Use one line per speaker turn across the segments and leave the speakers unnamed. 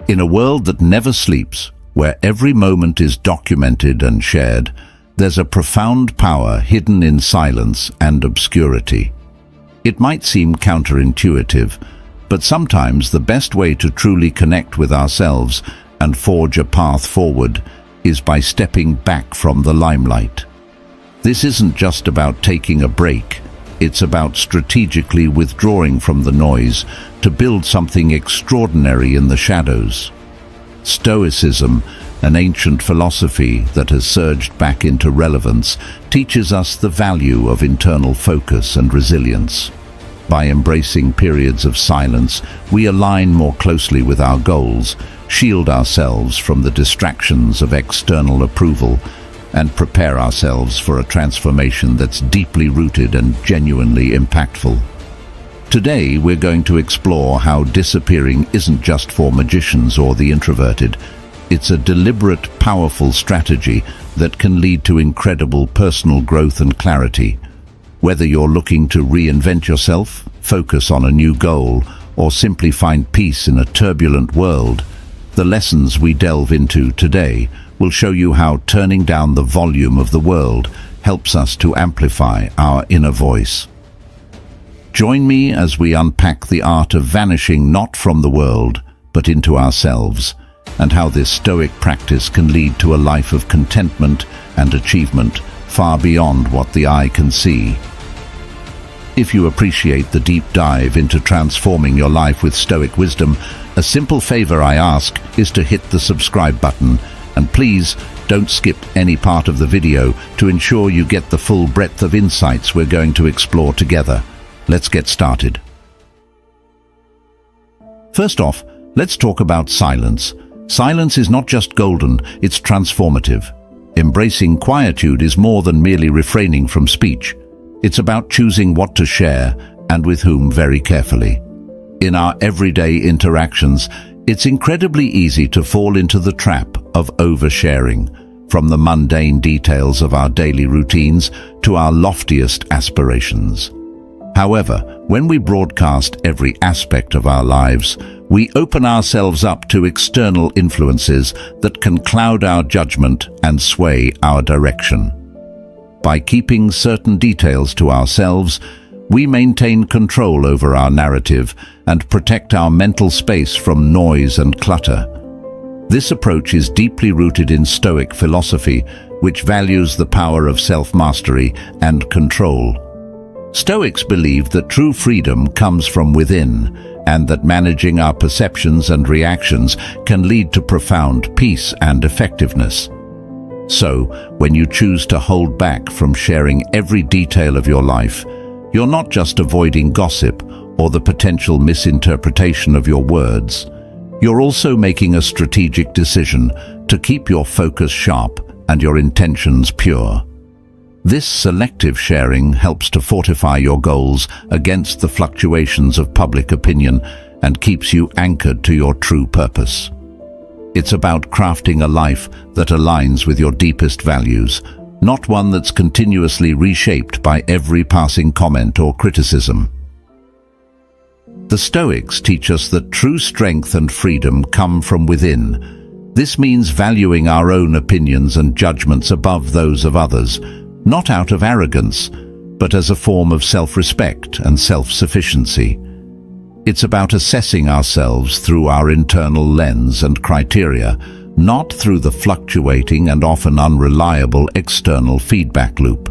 In a world that never sleeps, where every moment is documented and shared, there's a profound power hidden in silence and obscurity. It might seem counterintuitive, but sometimes the best way to truly connect with ourselves and forge a path forward is by stepping back from the limelight. This isn't just about taking a break, it's about strategically withdrawing from the noise to build something extraordinary in the shadows. Stoicism, an ancient philosophy that has surged back into relevance, teaches us the value of internal focus and resilience. By embracing periods of silence, we align more closely with our goals, shield ourselves from the distractions of external approval, and prepare ourselves for a transformation that's deeply rooted and genuinely impactful. Today, we're going to explore how disappearing isn't just for magicians or the introverted. It's a deliberate, powerful strategy that can lead to incredible personal growth and clarity. Whether you're looking to reinvent yourself, focus on a new goal, or simply find peace in a turbulent world, the lessons we delve into today will show you how turning down the volume of the world helps us to amplify our inner voice. Join me as we unpack the art of vanishing not from the world, but into ourselves, and how this Stoic practice can lead to a life of contentment and achievement far beyond what the eye can see. If you appreciate the deep dive into transforming your life with Stoic wisdom, a simple favor I ask is to hit the subscribe button, and please don't skip any part of the video to ensure you get the full breadth of insights we're going to explore together. Let's get started. First off, let's talk about silence. Silence is not just golden, it's transformative. Embracing quietude is more than merely refraining from speech. It's about choosing what to share and with whom very carefully. In our everyday interactions, it's incredibly easy to fall into the trap of oversharing, from the mundane details of our daily routines to our loftiest aspirations. However, when we broadcast every aspect of our lives, we open ourselves up to external influences that can cloud our judgment and sway our direction. By keeping certain details to ourselves, we maintain control over our narrative and protect our mental space from noise and clutter. This approach is deeply rooted in Stoic philosophy, which values the power of self-mastery and control. Stoics believe that true freedom comes from within, and that managing our perceptions and reactions can lead to profound peace and effectiveness. So, when you choose to hold back from sharing every detail of your life, you're not just avoiding gossip or the potential misinterpretation of your words. You're also making a strategic decision to keep your focus sharp and your intentions pure. This selective sharing helps to fortify your goals against the fluctuations of public opinion and keeps you anchored to your true purpose. It's about crafting a life that aligns with your deepest values, not one that's continuously reshaped by every passing comment or criticism. The Stoics teach us that true strength and freedom come from within. This means valuing our own opinions and judgments above those of others, not out of arrogance, but as a form of self-respect and self-sufficiency. It's about assessing ourselves through our internal lens and criteria, not through the fluctuating and often unreliable external feedback loop.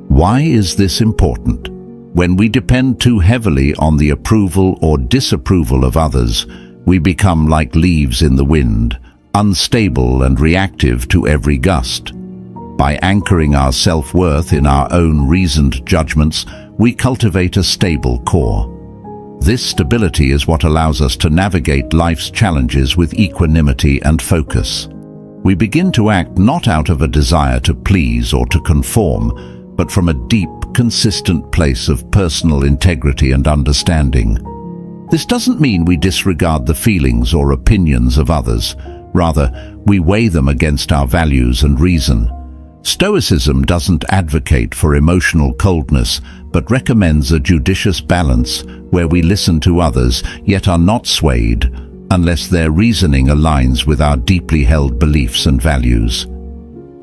Why is this important? When we depend too heavily on the approval or disapproval of others, we become like leaves in the wind, unstable and reactive to every gust. By anchoring our self-worth in our own reasoned judgments, we cultivate a stable core. This stability is what allows us to navigate life's challenges with equanimity and focus. We begin to act not out of a desire to please or to conform, but from a deep, consistent place of personal integrity and understanding. This doesn't mean we disregard the feelings or opinions of others. Rather, we weigh them against our values and reason. Stoicism doesn't advocate for emotional coldness, but recommends a judicious balance where we listen to others yet are not swayed, unless their reasoning aligns with our deeply held beliefs and values.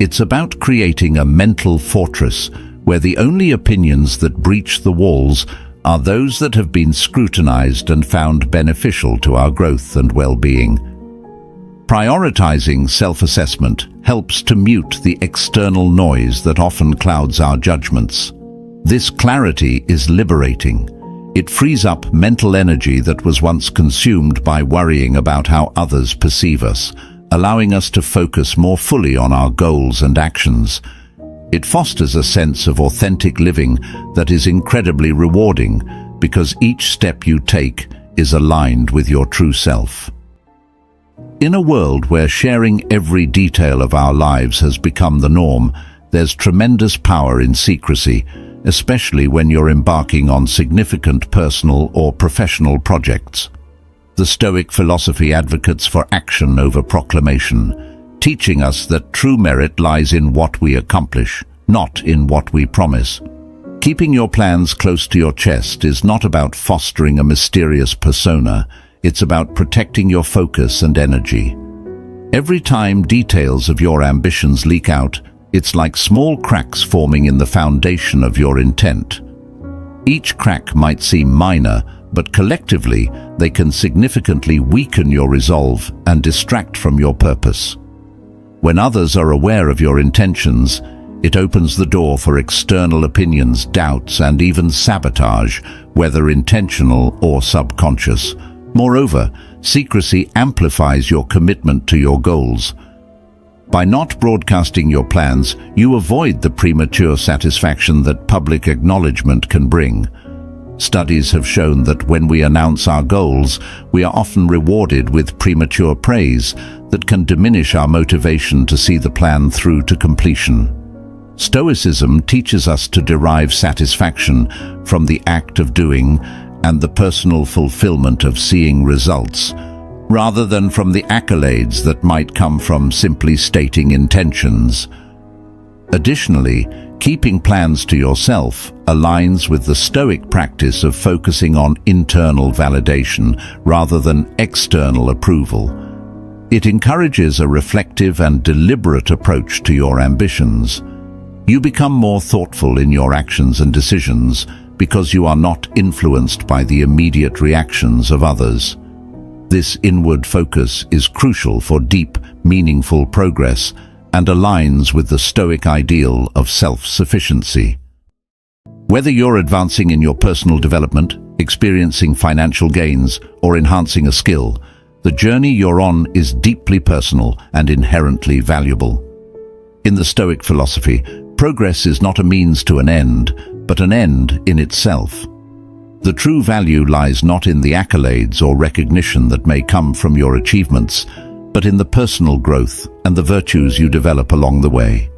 It's about creating a mental fortress where the only opinions that breach the walls are those that have been scrutinized and found beneficial to our growth and well-being. Prioritizing self-assessment helps to mute the external noise that often clouds our judgments. This clarity is liberating. It frees up mental energy that was once consumed by worrying about how others perceive us, allowing us to focus more fully on our goals and actions. It fosters a sense of authentic living that is incredibly rewarding because each step you take is aligned with your true self. In a world where sharing every detail of our lives has become the norm, there's tremendous power in secrecy, especially when you're embarking on significant personal or professional projects. The Stoic philosophy advocates for action over proclamation, teaching us that true merit lies in what we accomplish, not in what we promise. Keeping your plans close to your chest is not about fostering a mysterious persona, it's about protecting your focus and energy. Every time details of your ambitions leak out, it's like small cracks forming in the foundation of your intent. Each crack might seem minor, but collectively they can significantly weaken your resolve and distract from your purpose. When others are aware of your intentions, it opens the door for external opinions, doubts, and even sabotage, whether intentional or subconscious. Moreover, secrecy amplifies your commitment to your goals. By not broadcasting your plans, you avoid the premature satisfaction that public acknowledgement can bring. Studies have shown that when we announce our goals, we are often rewarded with premature praise that can diminish our motivation to see the plan through to completion. Stoicism teaches us to derive satisfaction from the act of doing and the personal fulfillment of seeing results, rather than from the accolades that might come from simply stating intentions. Additionally, keeping plans to yourself aligns with the Stoic practice of focusing on internal validation rather than external approval. It encourages a reflective and deliberate approach to your ambitions. You become more thoughtful in your actions and decisions because you are not influenced by the immediate reactions of others. This inward focus is crucial for deep, meaningful progress and aligns with the Stoic ideal of self-sufficiency. Whether you're advancing in your personal development, experiencing financial gains, or enhancing a skill, the journey you're on is deeply personal and inherently valuable. In the Stoic philosophy, progress is not a means to an end, but an end in itself. The true value lies not in the accolades or recognition that may come from your achievements, but in the personal growth and the virtues you develop along the way.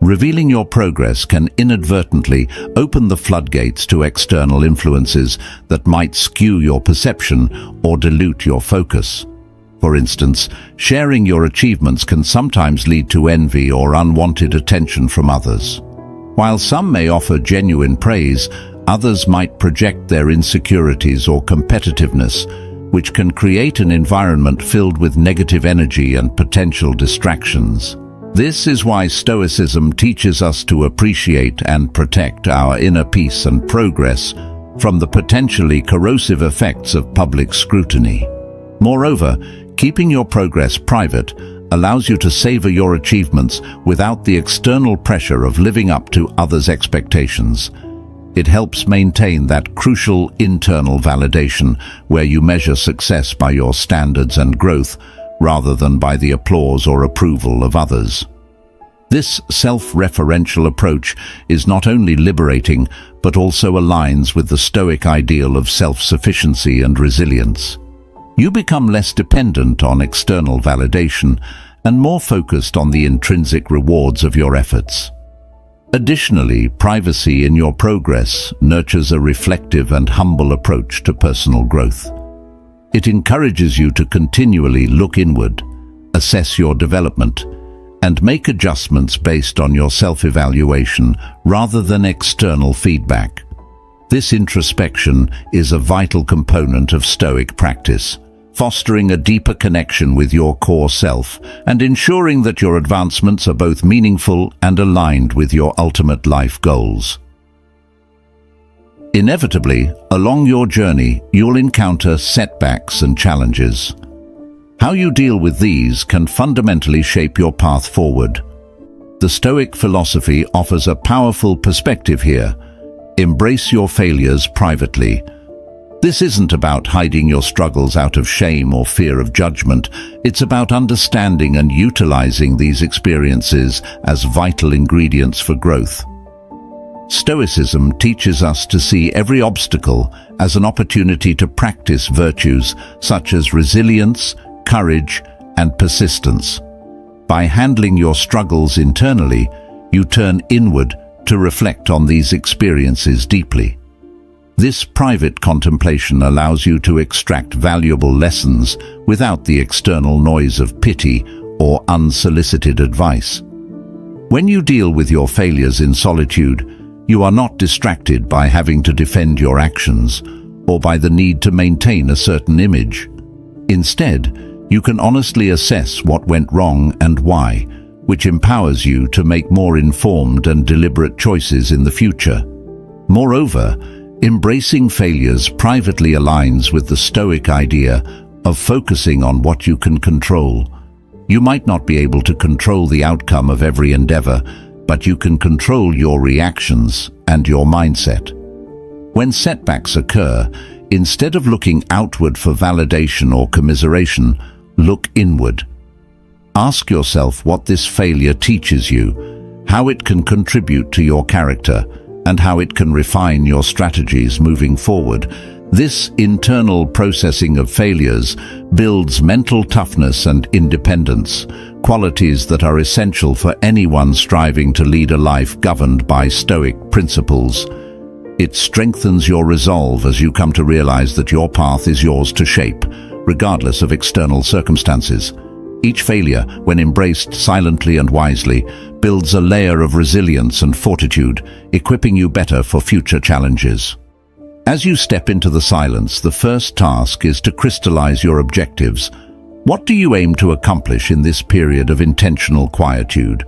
Revealing your progress can inadvertently open the floodgates to external influences that might skew your perception or dilute your focus. For instance, sharing your achievements can sometimes lead to envy or unwanted attention from others. While some may offer genuine praise, others might project their insecurities or competitiveness, which can create an environment filled with negative energy and potential distractions. This is why Stoicism teaches us to appreciate and protect our inner peace and progress from the potentially corrosive effects of public scrutiny. Moreover, keeping your progress private allows you to savor your achievements without the external pressure of living up to others' expectations. It helps maintain that crucial internal validation where you measure success by your standards and growth rather than by the applause or approval of others. This self-referential approach is not only liberating but also aligns with the Stoic ideal of self-sufficiency and resilience. You become less dependent on external validation and more focused on the intrinsic rewards of your efforts. Additionally, privacy in your progress nurtures a reflective and humble approach to personal growth. It encourages you to continually look inward, assess your development, and make adjustments based on your self-evaluation rather than external feedback. This introspection is a vital component of Stoic practice, fostering a deeper connection with your core self and ensuring that your advancements are both meaningful and aligned with your ultimate life goals. Inevitably, along your journey, you'll encounter setbacks and challenges. How you deal with these can fundamentally shape your path forward. The Stoic philosophy offers a powerful perspective here. Embrace your failures privately. This isn't about hiding your struggles out of shame or fear of judgment. It's about understanding and utilizing these experiences as vital ingredients for growth. Stoicism teaches us to see every obstacle as an opportunity to practice virtues such as resilience, courage, and persistence. By handling your struggles internally, you turn inward to reflect on these experiences deeply. This private contemplation allows you to extract valuable lessons without the external noise of pity or unsolicited advice. When you deal with your failures in solitude, you are not distracted by having to defend your actions or by the need to maintain a certain image. Instead, you can honestly assess what went wrong and why, which empowers you to make more informed and deliberate choices in the future. Moreover, embracing failures privately aligns with the Stoic idea of focusing on what you can control. You might not be able to control the outcome of every endeavor, but you can control your reactions and your mindset. When setbacks occur, instead of looking outward for validation or commiseration, look inward. Ask yourself what this failure teaches you, how it can contribute to your character, and how it can refine your strategies moving forward. This internal processing of failures builds mental toughness and independence, qualities that are essential for anyone striving to lead a life governed by Stoic principles. It strengthens your resolve as you come to realize that your path is yours to shape, regardless of external circumstances. Each failure, when embraced silently and wisely, builds a layer of resilience and fortitude, equipping you better for future challenges. As you step into the silence, the first task is to crystallize your objectives. What do you aim to accomplish in this period of intentional quietude?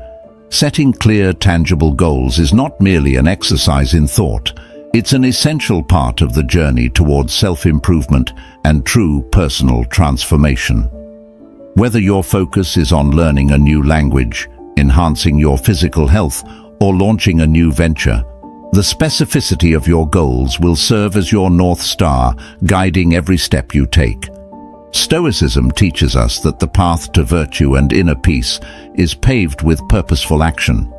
Setting clear, tangible goals is not merely an exercise in thought. It's an essential part of the journey towards self-improvement and true personal transformation. Whether your focus is on learning a new language, enhancing your physical health, or launching a new venture, the specificity of your goals will serve as your North Star, guiding every step you take. Stoicism teaches us that the path to virtue and inner peace is paved with purposeful action.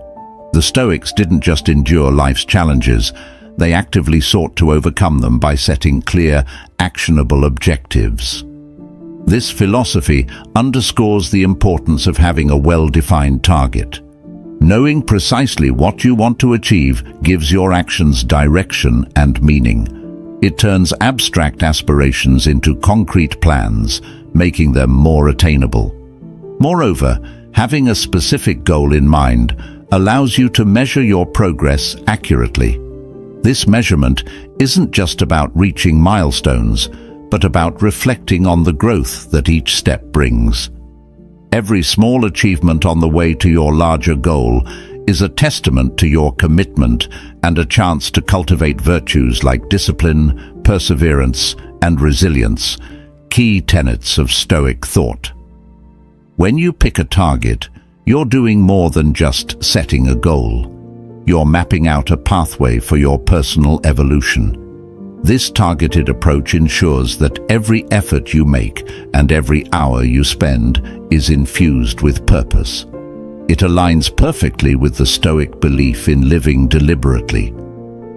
The Stoics didn't just endure life's challenges, they actively sought to overcome them by setting clear, actionable objectives. This philosophy underscores the importance of having a well-defined target. Knowing precisely what you want to achieve gives your actions direction and meaning. It turns abstract aspirations into concrete plans, making them more attainable. Moreover, having a specific goal in mind allows you to measure your progress accurately. This measurement isn't just about reaching milestones, but about reflecting on the growth that each step brings. Every small achievement on the way to your larger goal is a testament to your commitment and a chance to cultivate virtues like discipline, perseverance, and resilience, key tenets of Stoic thought. When you pick a target, you're doing more than just setting a goal. You're mapping out a pathway for your personal evolution. This targeted approach ensures that every effort you make and every hour you spend is infused with purpose. It aligns perfectly with the Stoic belief in living deliberately.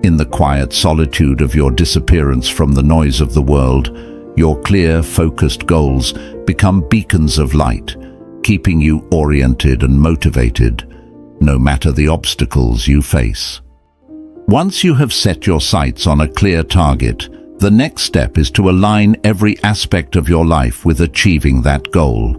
In the quiet solitude of your disappearance from the noise of the world, your clear, focused goals become beacons of light, keeping you oriented and motivated, no matter the obstacles you face. Once you have set your sights on a clear target, the next step is to align every aspect of your life with achieving that goal.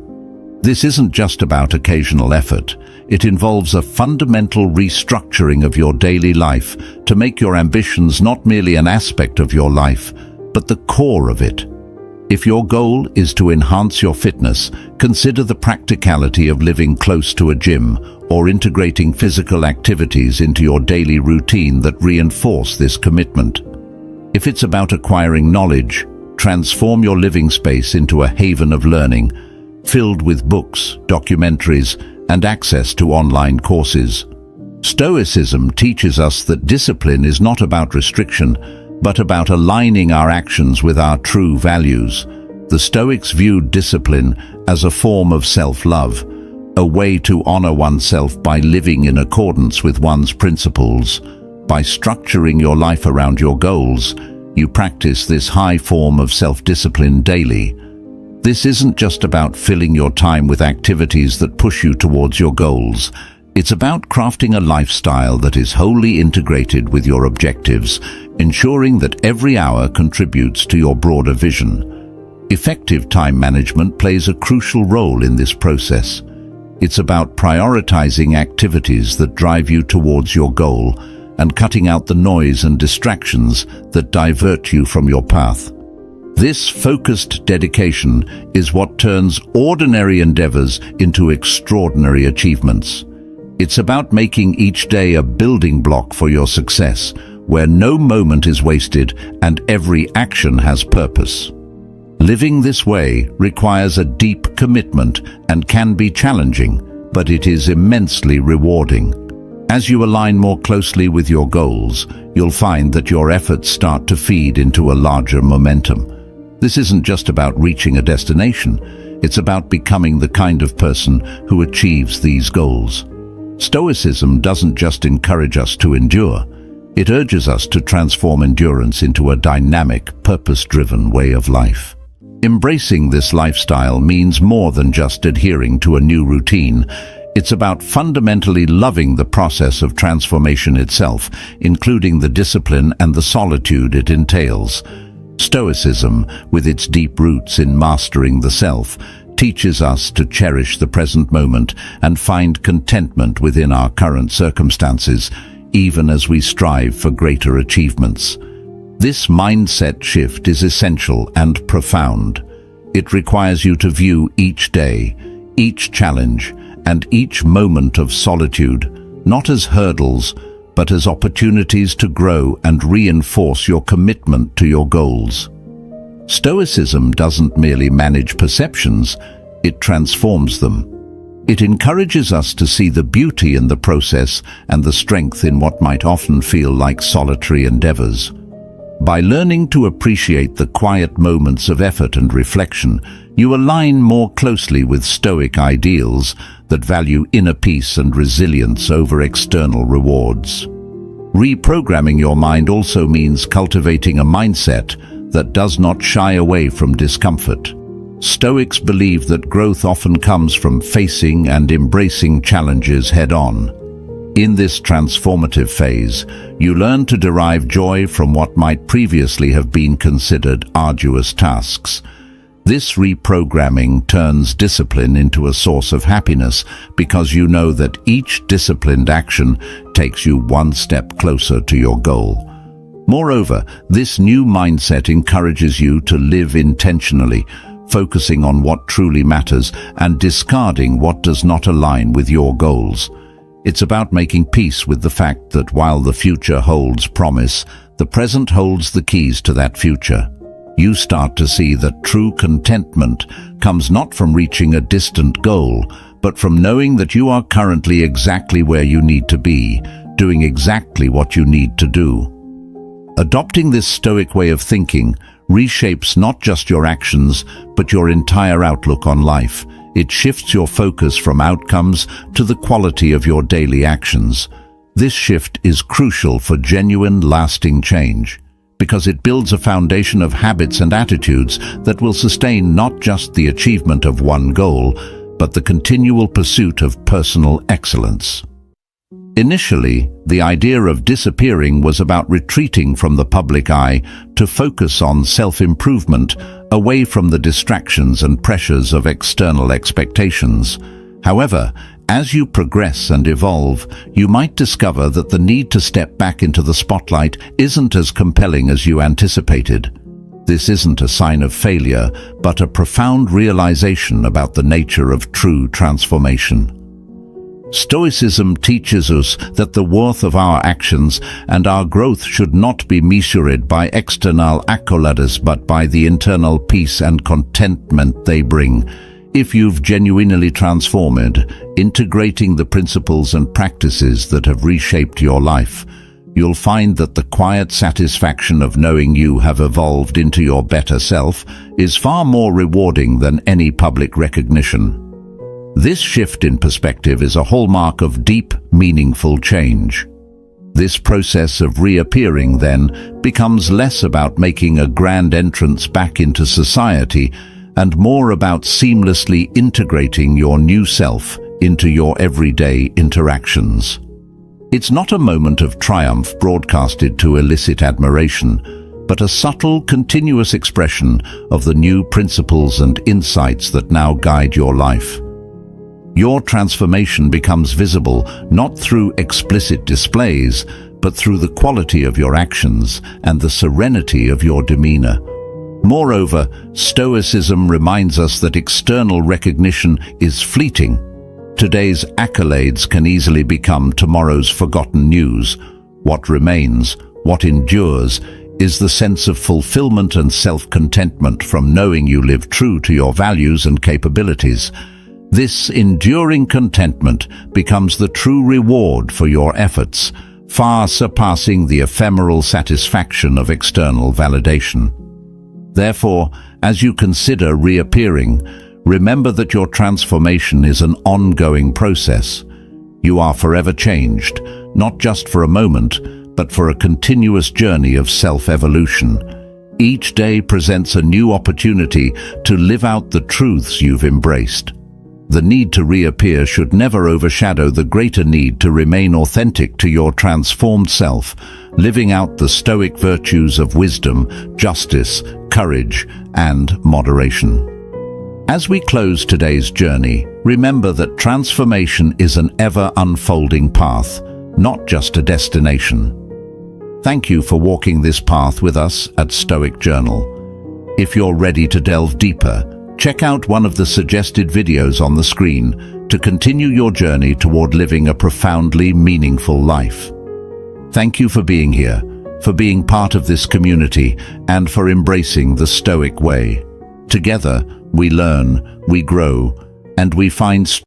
This isn't just about occasional effort. It involves a fundamental restructuring of your daily life to make your ambitions not merely an aspect of your life, but the core of it. If your goal is to enhance your fitness, consider the practicality of living close to a gym or integrating physical activities into your daily routine that reinforce this commitment. If it's about acquiring knowledge, transform your living space into a haven of learning, filled with books, documentaries, and access to online courses. Stoicism teaches us that discipline is not about restriction, but about aligning our actions with our true values. The Stoics viewed discipline as a form of self-love, a way to honor oneself by living in accordance with one's principles. By structuring your life around your goals, you practice this high form of self-discipline daily. This isn't just about filling your time with activities that push you towards your goals. It's about crafting a lifestyle that is wholly integrated with your objectives, ensuring that every hour contributes to your broader vision. Effective time management plays a crucial role in this process. It's about prioritizing activities that drive you towards your goal and cutting out the noise and distractions that divert you from your path. This focused dedication is what turns ordinary endeavors into extraordinary achievements. It's about making each day a building block for your success, where no moment is wasted and every action has purpose. Living this way requires a deep commitment and can be challenging, but it is immensely rewarding. As you align more closely with your goals, you'll find that your efforts start to feed into a larger momentum. This isn't just about reaching a destination, it's about becoming the kind of person who achieves these goals. Stoicism doesn't just encourage us to endure, it urges us to transform endurance into a dynamic, purpose-driven way of life. Embracing this lifestyle means more than just adhering to a new routine. It's about fundamentally loving the process of transformation itself, including the discipline and the solitude it entails. Stoicism, with its deep roots in mastering the self, teaches us to cherish the present moment and find contentment within our current circumstances, even as we strive for greater achievements. This mindset shift is essential and profound. It requires you to view each day, each challenge, and each moment of solitude, not as hurdles, but as opportunities to grow and reinforce your commitment to your goals. Stoicism doesn't merely manage perceptions, it transforms them. It encourages us to see the beauty in the process and the strength in what might often feel like solitary endeavors. By learning to appreciate the quiet moments of effort and reflection, you align more closely with Stoic ideals that value inner peace and resilience over external rewards. Reprogramming your mind also means cultivating a mindset that does not shy away from discomfort. Stoics believe that growth often comes from facing and embracing challenges head-on. In this transformative phase, you learn to derive joy from what might previously have been considered arduous tasks. This reprogramming turns discipline into a source of happiness because you know that each disciplined action takes you one step closer to your goal. Moreover, this new mindset encourages you to live intentionally, focusing on what truly matters and discarding what does not align with your goals. It's about making peace with the fact that while the future holds promise, the present holds the keys to that future. You start to see that true contentment comes not from reaching a distant goal, but from knowing that you are currently exactly where you need to be, doing exactly what you need to do. Adopting this Stoic way of thinking reshapes not just your actions, but your entire outlook on life. It shifts your focus from outcomes to the quality of your daily actions. This shift is crucial for genuine, lasting change, because it builds a foundation of habits and attitudes that will sustain not just the achievement of one goal, but the continual pursuit of personal excellence. Initially, the idea of disappearing was about retreating from the public eye to focus on self-improvement, away from the distractions and pressures of external expectations. However, as you progress and evolve, you might discover that the need to step back into the spotlight isn't as compelling as you anticipated. This isn't a sign of failure, but a profound realization about the nature of true transformation. Stoicism teaches us that the worth of our actions and our growth should not be measured by external accolades but by the internal peace and contentment they bring. If you've genuinely transformed, integrating the principles and practices that have reshaped your life, you'll find that the quiet satisfaction of knowing you have evolved into your better self is far more rewarding than any public recognition. This shift in perspective is a hallmark of deep, meaningful change. This process of reappearing, then, becomes less about making a grand entrance back into society and more about seamlessly integrating your new self into your everyday interactions. It's not a moment of triumph broadcasted to elicit admiration, but a subtle, continuous expression of the new principles and insights that now guide your life. Your transformation becomes visible not through explicit displays, but through the quality of your actions and the serenity of your demeanor. Moreover, Stoicism reminds us that external recognition is fleeting. Today's accolades can easily become tomorrow's forgotten news. What remains, what endures, is the sense of fulfillment and self-contentment from knowing you live true to your values and capabilities. This enduring contentment becomes the true reward for your efforts, far surpassing the ephemeral satisfaction of external validation. Therefore, as you consider reappearing, remember that your transformation is an ongoing process. You are forever changed, not just for a moment, but for a continuous journey of self-evolution. Each day presents a new opportunity to live out the truths you've embraced. The need to reappear should never overshadow the greater need to remain authentic to your transformed self, living out the Stoic virtues of wisdom, justice, courage, and moderation. As we close today's journey, remember that transformation is an ever-unfolding path, not just a destination. Thank you for walking this path with us at Stoic Journal. If you're ready to delve deeper, check out one of the suggested videos on the screen to continue your journey toward living a profoundly meaningful life. Thank you for being here, for being part of this community, and for embracing the Stoic way. Together, we learn, we grow, and we find